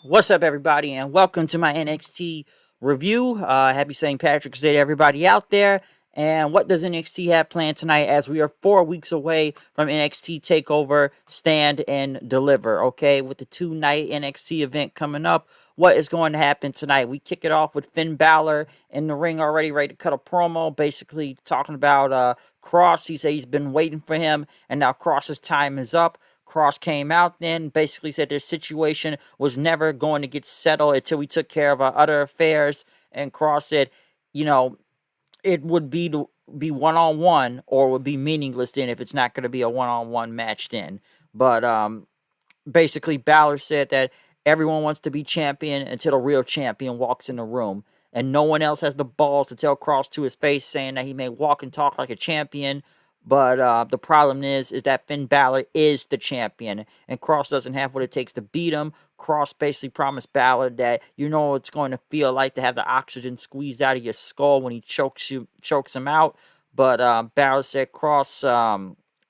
What's up, everybody, and welcome to my NXT review. Happy St. Patrick's Day to everybody out there. And what does NXT have planned tonight as we are 4 weeks away from NXT TakeOver Stand and Deliver, okay? With the two-night NXT event coming up, what is going to happen tonight? We kick it off with Finn Balor in the ring already, ready to cut a promo, basically talking about Kross. He said he's been waiting for him, and now Kross's time is up. Kross came out then, basically said their situation was never going to get settled until we took care of our other affairs. And Kross said, you know, it would be one-on-one or would be meaningless then if it's not going to be a one-on-one match then. But basically Balor said that everyone wants to be champion until the real champion walks in the room. And no one else has the balls to tell Kross to his face saying that he may walk and talk like a champion. But the problem is that Finn Balor is the champion. And Kross doesn't have what it takes to beat him. Kross basically promised Balor that you know what it's going to feel like to have the oxygen squeezed out of your skull when he chokes him out. But Balor said, Kross,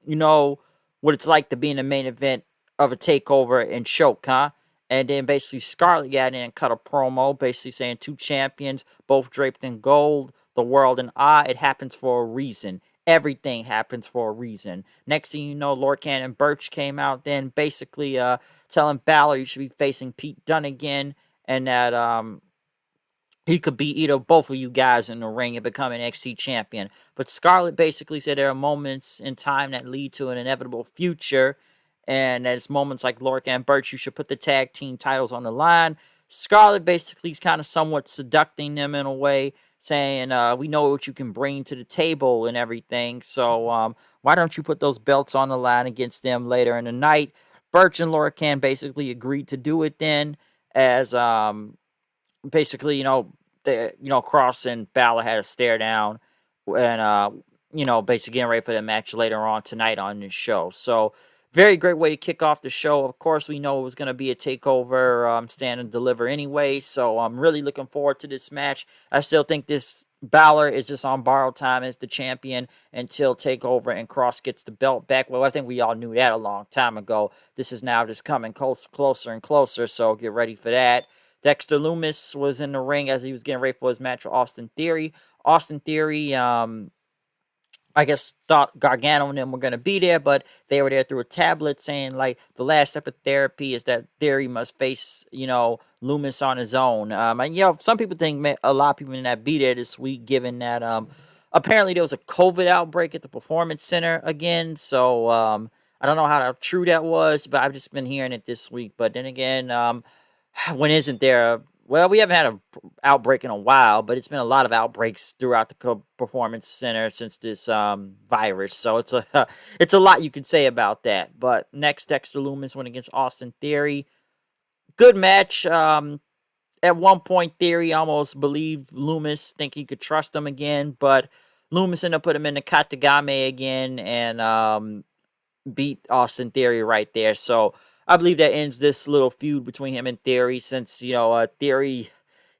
you know what it's like to be in the main event of a takeover and choke, huh? And then basically Scarlett got in and cut a promo, basically saying two champions, both draped in gold, the world in awe. It happens for a reason. Everything happens for a reason. Next thing you know, Lorcan and Burch came out then, basically telling Balor you should be facing Pete Dunne again, and that he could beat either both of you guys in the ring and become an NXT champion. But Scarlett basically said there are moments in time that lead to an inevitable future, and that it's moments like Lorcan and Burch, you should put the tag team titles on the line. Scarlett basically is kind of somewhat seducting them in a way, saying, we know what you can bring to the table and everything, so why don't you put those belts on the line against them later in the night? Burch and Lorcan basically agreed to do it then, as basically, Kross and Balor had a stare down, and basically getting ready for the match later on tonight on this show. So, very great way to kick off the show. Of course, we know it was going to be a takeover, stand and deliver anyway. So, I'm really looking forward to this match. I still think this Balor is just on borrowed time as the champion until takeover and Kross gets the belt back. Well, I think we all knew that a long time ago. This is now just coming closer and closer. So, get ready for that. Dexter Lumis was in the ring as he was getting ready for his match with Austin Theory. Austin Theory, I guess, thought Gargano and them were going to be there, but they were there through a tablet saying, like, the last step of therapy is that Theory must face, Lumis on his own. And, some people think a lot of people may not be there this week, given that apparently there was a COVID outbreak at the Performance Center again. So I don't know how true that was, but I've just been hearing it this week. But then again, when isn't there? Well, we haven't had an outbreak in a while, but it's been a lot of outbreaks throughout the performance center since this virus. So it's a it's a lot you could say about that. But next, Dexter Lumis went against Austin Theory. Good match. At one point, Theory almost believed Lumis, think he could trust him again, but Lumis ended up putting him in the Katagame again and beat Austin Theory right there. So I believe that ends this little feud between him and Theory, since Theory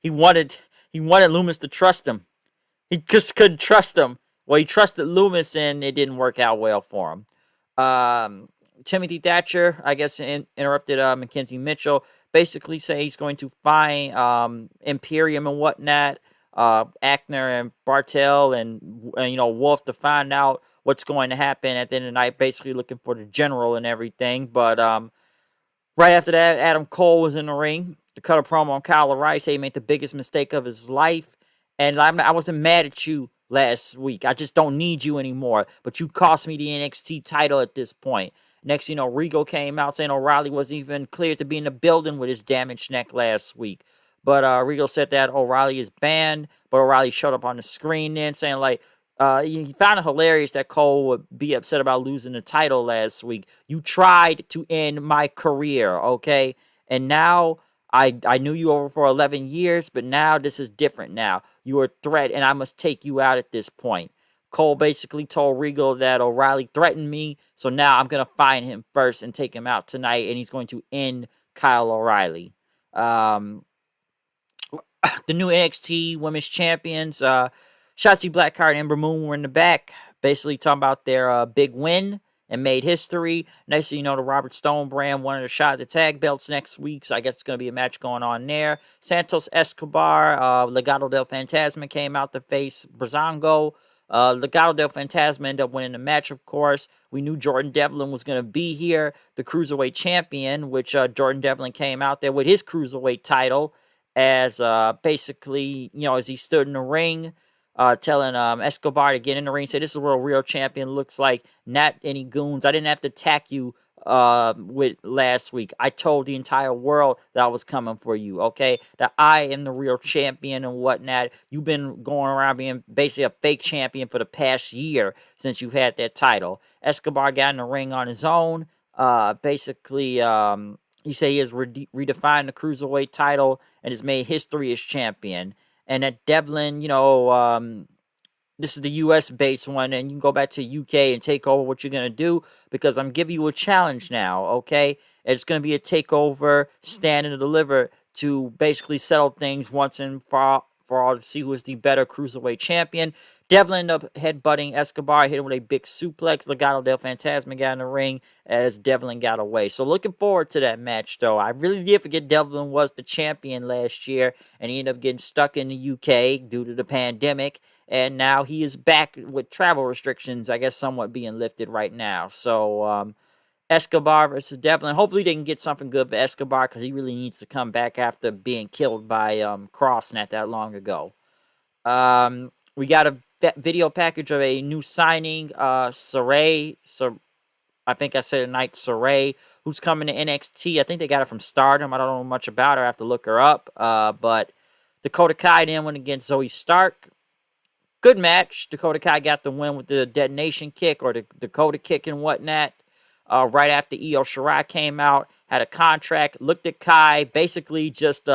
he wanted Lumis to trust him. He just couldn't trust him. Well, he trusted Lumis, and it didn't work out well for him. Timothy Thatcher, I guess, interrupted Mackenzie Mitchell. Basically, say he's going to find Imperium and whatnot, Ackner and Bartel and Wolf to find out what's going to happen at the end of the night. Basically, looking for the general and everything. But right after that, Adam Cole was in the ring to cut a promo on Kyle O'Reilly. Say he made the biggest mistake of his life. And I wasn't mad at you last week. I just don't need you anymore. But you cost me the NXT title at this point. Next, Regal came out saying O'Reilly wasn't even cleared to be in the building with his damaged neck last week. But Regal said that O'Reilly is banned. But O'Reilly showed up on the screen then saying, like, he found it hilarious that Cole would be upset about losing the title last week. You tried to end my career, okay? And now I knew you over for 11 years, but now this is different now. You are a threat, and I must take you out at this point. Cole basically told Regal that O'Reilly threatened me, so now I'm going to find him first and take him out tonight, and he's going to end Kyle O'Reilly. The new NXT Women's Champions, Shotzi Blackheart and Ember Moon were in the back, basically talking about their big win, and made history. Next thing you know, the Robert Stone brand wanted a shot at the tag belts next week, so I guess it's going to be a match going on there. Santos Escobar, Legado del Fantasma came out to face Brazango. Legado del Fantasma ended up winning the match, of course. We knew Jordan Devlin was going to be here, the Cruiserweight Champion, which Jordan Devlin came out there with his Cruiserweight title as basically, as he stood in the ring, telling Escobar to get in the ring. Say, this is what a real champion looks like. Not any goons. I didn't have to attack you with last week. I told the entire world that I was coming for you, okay? That I am the real champion and whatnot. You've been going around being basically a fake champion for the past year since you've had that title. Escobar got in the ring on his own. Basically, he said he has redefined the Cruiserweight title and has made history as champion. And that Devlin, this is the US based one, and you can go back to UK and take over what you're going to do, because I'm giving you a challenge now, okay? It's going to be a takeover, stand and deliver, to basically settle things once and for all to see who is the better Cruiserweight champion. Devlin ended up headbutting Escobar, hit him with a big suplex. Legado del Fantasma got in the ring as Devlin got away. So looking forward to that match, though. I really did forget Devlin was the champion last year, and he ended up getting stuck in the UK due to the pandemic. And now he is back with travel restrictions, I guess, somewhat being lifted right now. So, Escobar versus Devlin. Hopefully they can get something good for Escobar, because he really needs to come back after being killed by Kross not that long ago. We got a video package of a new signing, Saray. I think I said it tonight, Saray, who's coming to NXT. I think they got her from Stardom. I don't know much about her. I have to look her up. But Dakota Kai then went against Zoe Stark. Good match. Dakota Kai got the win with the detonation kick, or the Dakota kick and whatnot. Right after Io Shirai came out, had a contract, looked at Kai, basically just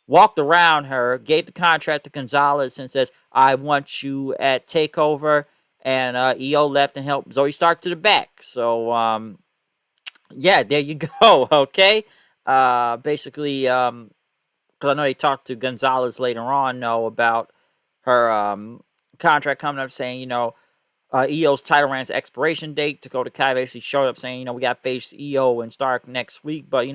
walked around her, gave the contract to Gonzalez and says, I want you at TakeOver. And Io left and helped Zoe Stark to the back. So, yeah, there you go, okay? Basically, because I know they talked to Gonzalez later on, about her contract coming up, saying, EO's title ran's expiration date. Dakota Kai basically showed up saying, we got to face EO and Stark next week, but,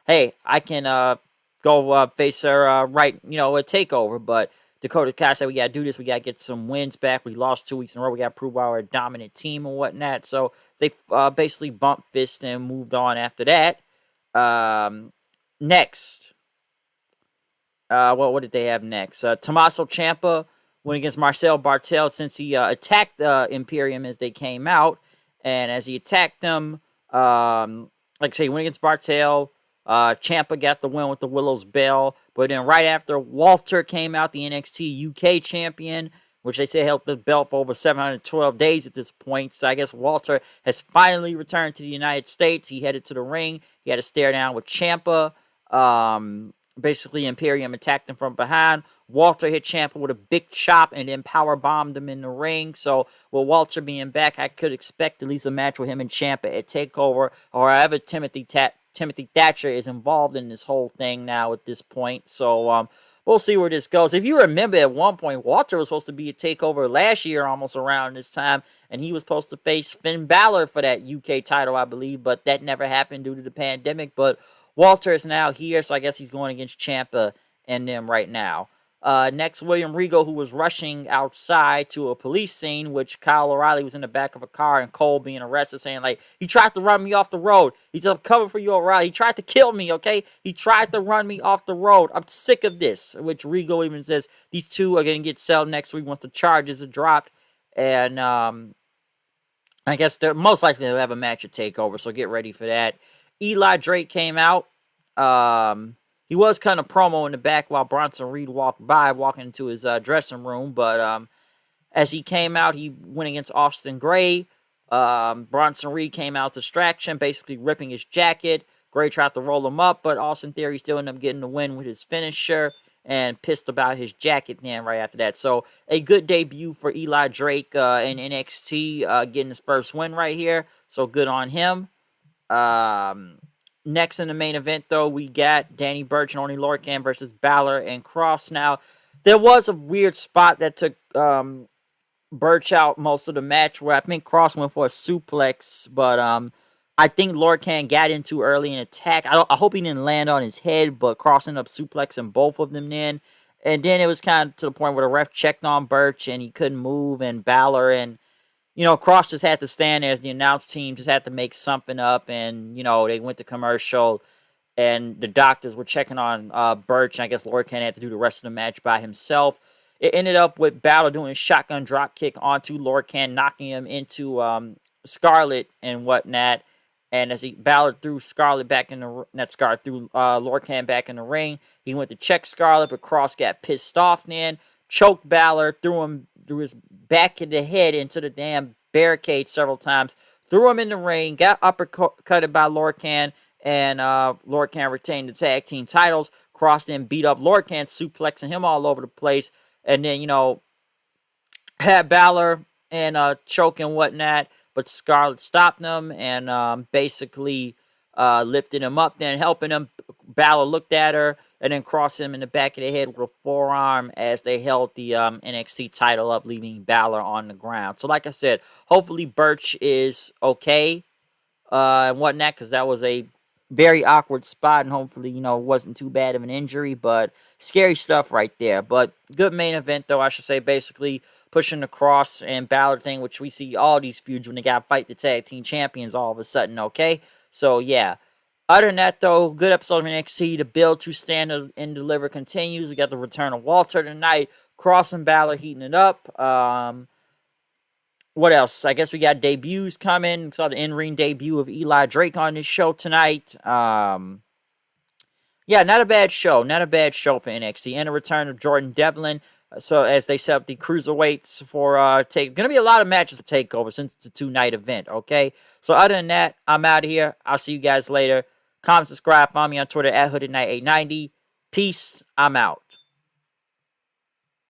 hey, I can go face her right, at TakeOver, but Dakota Kai said, we got to do this. We got to get some wins back. We lost 2 weeks in a row. We got to prove we're a dominant team and whatnot. So they basically bumped fists and moved on after that. Next. What did they have next? Tommaso Ciampa went against Marcel Bartel, since he attacked Imperium as they came out. And as he attacked them, like I say, he went against Bartel. Ciampa got the win with the Willow's Bell. But then right after, Walter came out, the NXT UK champion, which they say held the belt for over 712 days at this point. So I guess Walter has finally returned to the United States. He headed to the ring. He had a stare down with Ciampa. Basically, Imperium attacked him from behind. Walter hit Ciampa with a big chop and then power bombed him in the ring. So, with Walter being back, I could expect at least a match with him and Ciampa at TakeOver, or however Timothy Thatcher is involved in this whole thing now at this point. So, we'll see where this goes. If you remember, at one point, Walter was supposed to be at TakeOver last year, almost around this time, and he was supposed to face Finn Balor for that UK title, I believe, but that never happened due to the pandemic. But Walter is now here, so I guess he's going against Ciampa and them right now. Next, William Regal, who was rushing outside to a police scene, which Kyle O'Reilly was in the back of a car and Cole being arrested, saying, like, he tried to run me off the road. He's up cover for you, O'Reilly. He tried to kill me, okay? He tried to run me off the road. I'm sick of this, which Regal even says these two are going to get settled next week once the charges are dropped. And I guess they're most likely to have a match at TakeOver, so get ready for that. Eli Drake came out. He was kind of promo in the back while Bronson Reed walking into his dressing room. But as he came out, he went against Austin Gray. Bronson Reed came out as distraction, basically ripping his jacket. Gray tried to roll him up, but Austin Theory still ended up getting the win with his finisher, and pissed about his jacket then right after that. So a good debut for Eli Drake in NXT, getting his first win right here. So good on him. Next in the main event, though, we got Danny Burch and Lorcan versus Balor and Kross. Now, there was a weird spot that took Burch out most of the match, where I think Kross went for a suplex, but I think Lorcan got in too early in attack. I hope he didn't land on his head, but Kross ended up suplexing both of them then. And then it was kind of to the point where the ref checked on Burch and he couldn't move, and Balor and Kross just had to stand there as the announce team, just had to make something up, and they went to commercial, and the doctors were checking on Burch, and I guess Lorcan had to do the rest of the match by himself. It ended up with Balor doing a shotgun drop kick onto Lorcan, knocking him into Scarlet and whatnot. And as Balor threw Scarlet back in the not Scarlet threw Lorcan back in the ring, he went to check Scarlet, but Kross got pissed off. Then choked Balor, threw him through his back of the head into the damn barricade several times, threw him in the ring, got uppercutted by Lorcan, and Lorcan retained the tag team titles. Kross then beat up Lorcan, suplexing him all over the place, and then had Balor and choke and whatnot, but Scarlett stopped him and basically lifted him up, then helping him. Balor looked at her and then crossed him in the back of the head with a forearm as they held the NXT title up, leaving Balor on the ground. So like I said, hopefully Burch is okay and whatnot, because that was a very awkward spot, and hopefully, wasn't too bad of an injury, but scary stuff right there. But good main event, though, I should say, basically pushing the Kross and Balor thing, which we see all these feuds when they got to fight the tag team champions all of a sudden, okay? So, yeah. Other than that, though, good episode of NXT. The build to stand and deliver continues. We got the return of Walter tonight. Kross and Balor heating it up. What else? I guess we got debuts coming. Saw the in-ring debut of Eli Drake on this show tonight. Yeah, not a bad show. Not a bad show for NXT. And a return of Jordan Devlin. So as they set up the cruiserweights for take, gonna be a lot of matches to take over since it's a 2-night event. Okay. So other than that, I'm out of here. I'll see you guys later. Comment, subscribe, follow me on Twitter at HoodedKnight890. Peace. I'm out.